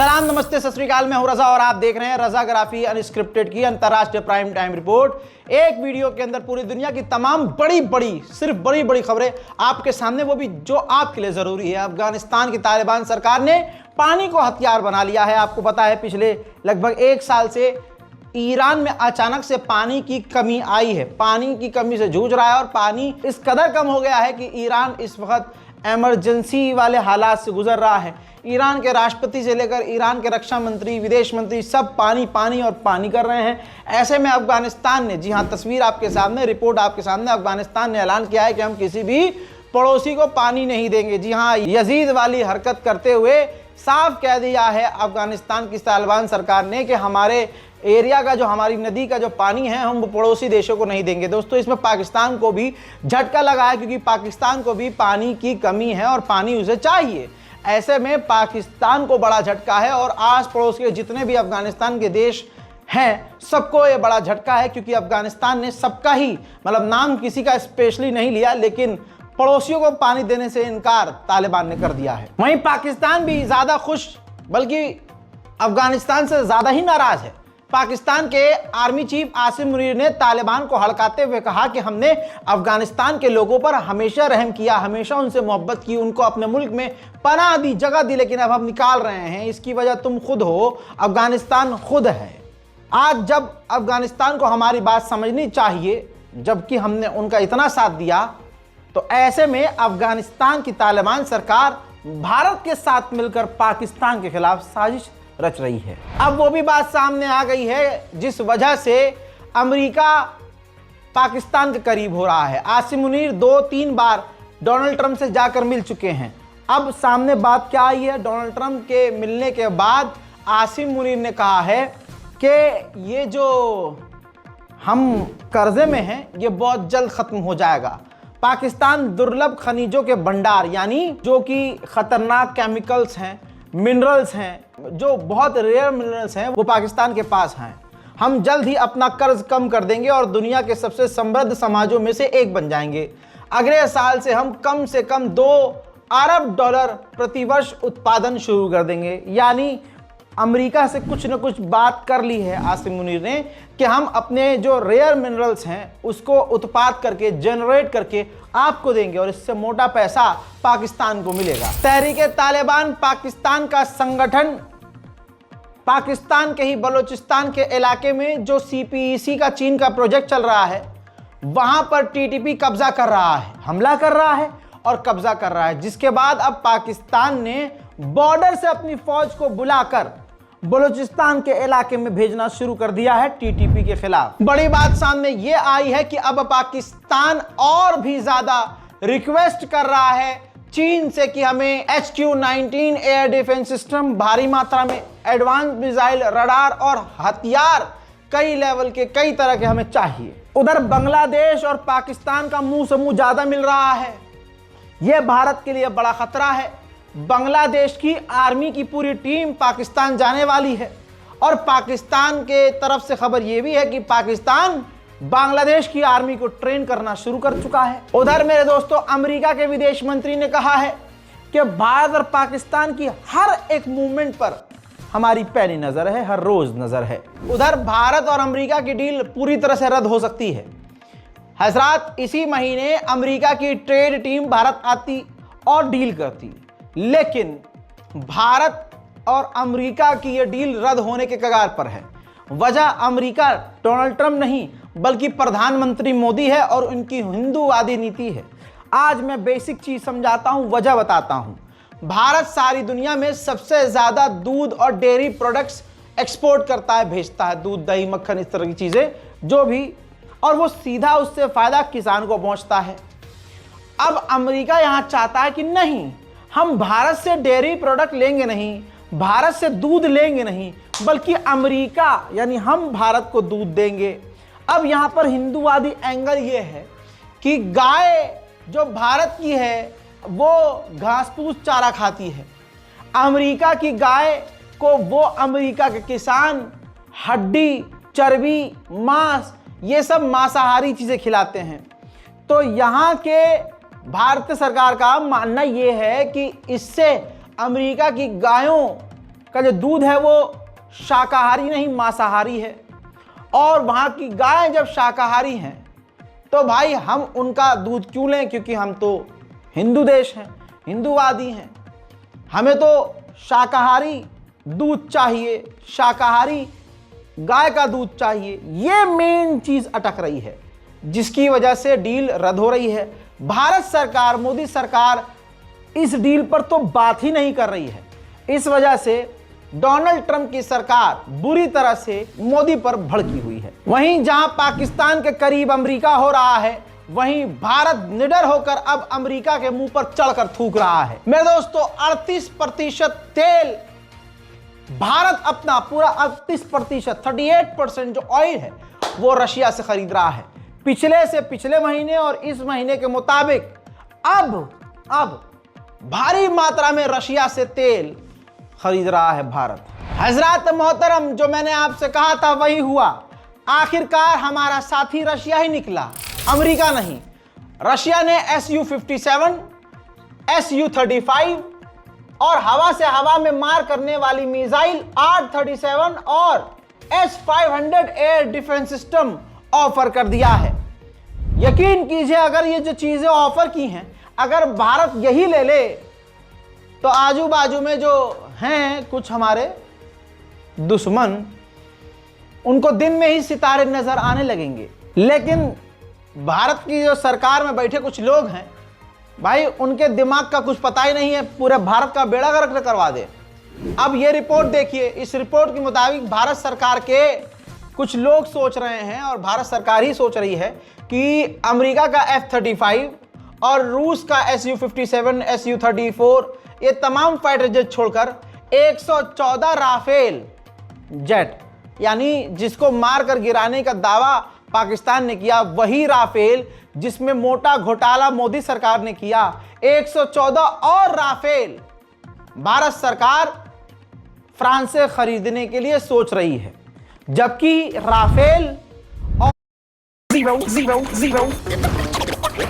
सलाम, नमस्ते, सत श्री अकाल। मैं हूं रजा और आप देख रहे हैं रजाग्राफी अनस्क्रिप्टेड की अंतर्राष्ट्रीय प्राइम टाइम रिपोर्ट। एक वीडियो के अंदर पूरी दुनिया की तमाम बड़ी बड़ी खबरें आपके सामने, वो भी जो आपके लिए जरूरी है। अफगानिस्तान की तालिबान सरकार ने पानी को हथियार बना लिया है। आपको पता है पिछले लगभग एक साल से ईरान में अचानक से पानी की कमी आई है, पानी की कमी से जूझ रहा है और पानी इस कदर कम हो गया है कि ईरान इस वक्त इमरजेंसी वाले हालात से गुजर रहा है। ईरान के राष्ट्रपति से लेकर ईरान के रक्षा मंत्री, विदेश मंत्री, सब पानी पानी और पानी कर रहे हैं। ऐसे में अफगानिस्तान ने, जी हाँ, तस्वीर आपके सामने, रिपोर्ट आपके सामने, अफगानिस्तान ने ऐलान किया है कि हम किसी भी पड़ोसी को पानी नहीं देंगे। जी हाँ, यजीद वाली हरकत करते हुए साफ कह दिया है अफगानिस्तान की तालिबान सरकार ने कि हमारे एरिया का, जो हमारी नदी का जो पानी है, हम पड़ोसी देशों को नहीं देंगे। दोस्तों, इसमें पाकिस्तान को भी झटका लगा है क्योंकि पाकिस्तान को भी पानी की कमी है और पानी उसे चाहिए। ऐसे में पाकिस्तान को बड़ा झटका है और आस पड़ोस के जितने भी अफगानिस्तान के देश हैं सबको ये बड़ा झटका है क्योंकि अफगानिस्तान ने सबका ही, मतलब नाम किसी का स्पेशली नहीं लिया, लेकिन पड़ोसियों को पानी देने से इनकार तालिबान ने कर दिया है। वहीं पाकिस्तान भी ज्यादा खुश बल्कि अफगानिस्तान से ज्यादा ही नाराज है। पाकिस्तान के आर्मी चीफ आसिम मुनीर ने तालिबान को हड़काते हुए कहा कि हमने अफगानिस्तान के लोगों पर हमेशा रहम किया, हमेशा उनसे मोहब्बत की, उनको अपने मुल्क में पनाह दी, जगह दी, लेकिन अब हम निकाल रहे हैं। इसकी वजह तुम खुद हो, अफगानिस्तान खुद है। आज जब अफगानिस्तान को हमारी बात समझनी चाहिए, जबकि हमने उनका इतना साथ दिया, तो ऐसे में अफगानिस्तान की तालिबान सरकार भारत के साथ मिलकर पाकिस्तान के खिलाफ साजिश रच रही है। अब वो भी बात सामने आ गई है जिस वजह से अमेरिका पाकिस्तान के करीब हो रहा है। आसिम मुनीर 2-3 बार डोनाल्ड ट्रंप से जाकर मिल चुके हैं। अब सामने बात क्या आई है, डोनाल्ड ट्रंप के मिलने के बाद आसिम मुनीर ने कहा है कि ये जो हम कर्जे में हैं ये बहुत जल्द खत्म हो जाएगा। पाकिस्तान दुर्लभ खनिजों के भंडार, यानी जो कि खतरनाक केमिकल्स हैं, मिनरल्स हैं, जो बहुत रेयर मिनरल्स हैं, वो पाकिस्तान के पास हैं। हम जल्द ही अपना कर्ज कम कर देंगे और दुनिया के सबसे समृद्ध समाजों में से एक बन जाएंगे। अगले साल से हम कम से कम $2 अरब प्रतिवर्ष उत्पादन शुरू कर देंगे। यानी अमेरिका से कुछ न कुछ बात कर ली है आसिम मुनीर ने कि हम अपने जो रेयर मिनरल्स हैं उसको उत्पाद करके, जनरेट करके आपको देंगे और इससे मोटा पैसा पाकिस्तान को मिलेगा। तहरीके तालिबान पाकिस्तान का संगठन पाकिस्तान के ही बलोचिस्तान के इलाके में जो CPEC का चीन का प्रोजेक्ट चल रहा है, वहां पर TTP कब्जा कर रहा है, हमला कर रहा है और कब्जा कर रहा है, जिसके बाद अब पाकिस्तान ने बॉर्डर से अपनी फौज को बुलाकर बलूचिस्तान के इलाके में भेजना शुरू कर दिया है TTP के खिलाफ। बड़ी बात सामने ये आई है कि अब पाकिस्तान और भी ज्यादा रिक्वेस्ट कर रहा है चीन से कि हमें HQ-19 एयर डिफेंस सिस्टम, भारी मात्रा में एडवांस मिसाइल, रडार और हथियार कई लेवल के, कई तरह के हमें चाहिए। उधर बांग्लादेश और पाकिस्तान का मुंह से मुंह ज्यादा मिल रहा है। यह भारत के लिए बड़ा खतरा है। बांग्लादेश की आर्मी की पूरी टीम पाकिस्तान जाने वाली है और पाकिस्तान के तरफ से खबर यह भी है कि पाकिस्तान बांग्लादेश की आर्मी को ट्रेन करना शुरू कर चुका है। उधर मेरे दोस्तों, अमेरिका के विदेश मंत्री ने कहा है कि भारत और पाकिस्तान की हर एक मूवमेंट पर हमारी पैनी नजर है, हर रोज नजर है। उधर भारत और अमेरिका की डील पूरी तरह से रद्द हो सकती है। हजरात, इसी महीने अमेरिका की ट्रेड टीम भारत आती और डील करती, लेकिन भारत और अमेरिका की यह डील रद्द होने के कगार पर है। वजह अमेरिका डोनाल्ड ट्रंप नहीं बल्कि प्रधानमंत्री मोदी है और उनकी हिंदूवादी नीति है। आज मैं बेसिक चीज समझाता हूं, वजह बताता हूं। भारत सारी दुनिया में सबसे ज्यादा दूध और डेयरी प्रोडक्ट्स एक्सपोर्ट करता है, भेजता है, दूध, दही, मक्खन, इस तरह की चीजें जो भी, और वो सीधा उससे फायदा किसान को पहुंचता है। अब अमेरिका यहां चाहता है कि नहीं, हम भारत से डेयरी प्रोडक्ट लेंगे नहीं, भारत से दूध लेंगे नहीं, बल्कि अमेरिका यानी हम भारत को दूध देंगे। अब यहां पर हिंदूवादी एंगल ये है कि गाय जो भारत की है वो घास फूस चारा खाती है, अमेरिका की गाय को वो अमेरिका के किसान हड्डी, चर्बी, मांस, ये सब मांसाहारी चीजें खिलाते हैं। तो यहां के भारतीय सरकार का मानना यह है कि इससे अमेरिका की गायों का जो दूध है वो शाकाहारी नहीं मांसाहारी है, और वहाँ की गाय जब शाकाहारी हैं तो भाई हम उनका दूध क्यों लें, क्योंकि हम तो हिंदू देश हैं, हिंदूवादी हैं, हमें तो शाकाहारी दूध चाहिए, शाकाहारी गाय का दूध चाहिए। ये मेन चीज अटक रही है जिसकी वजह से डील रद्द हो रही है। भारत सरकार, मोदी सरकार इस डील पर तो बात ही नहीं कर रही है। इस वजह से डोनाल्ड ट्रंप की सरकार बुरी तरह से मोदी पर भड़की हुई है। वहीं जहां पाकिस्तान के करीब अमेरिका हो रहा है, वहीं भारत निडर होकर अब अमेरिका के मुंह पर चढ़कर थूक रहा है। मेरे दोस्तों, 38% तेल भारत अपना पूरा 38%, 38% जो ऑयल है वो रशिया से खरीद रहा है। पिछले से पिछले महीने और इस महीने के मुताबिक अब भारी मात्रा में रशिया से तेल खरीद रहा है भारत। हजरत मोहतरम, जो मैंने आपसे कहा था वही हुआ। आखिरकार हमारा साथी रशिया ही निकला, अमेरिका नहीं। रशिया ने Su-57, Su-35 और हवा से हवा में मार करने वाली मिसाइल R-37 और S-500 air defence system offer कर दिया है। यकीन कीजिए, अगर ये जो चीजें ऑफर की हैं, अगर भारत यही ले ले तो आजू बाजू में जो हैं कुछ हमारे दुश्मन, उनको दिन में ही सितारे नजर आने लगेंगे। लेकिन भारत की जो सरकार में बैठे कुछ लोग हैं भाई, उनके दिमाग का कुछ पता ही नहीं है, पूरे भारत का बेड़ा गर्क करवा दे। अब ये रिपोर्ट देखिए, इस रिपोर्ट के मुताबिक भारत सरकार के कुछ लोग सोच रहे हैं, और भारत सरकार ही सोच रही है कि अमेरिका का F-35 और रूस का Su-57, Su-34 ये तमाम फाइटर जेट छोड़कर 114 राफेल जेट, यानी जिसको मारकर गिराने का दावा पाकिस्तान ने किया, वही राफेल जिसमें मोटा घोटाला मोदी सरकार ने किया, 114 और राफेल भारत सरकार फ्रांस से खरीदने के लिए सोच रही है। जबकि राफेल और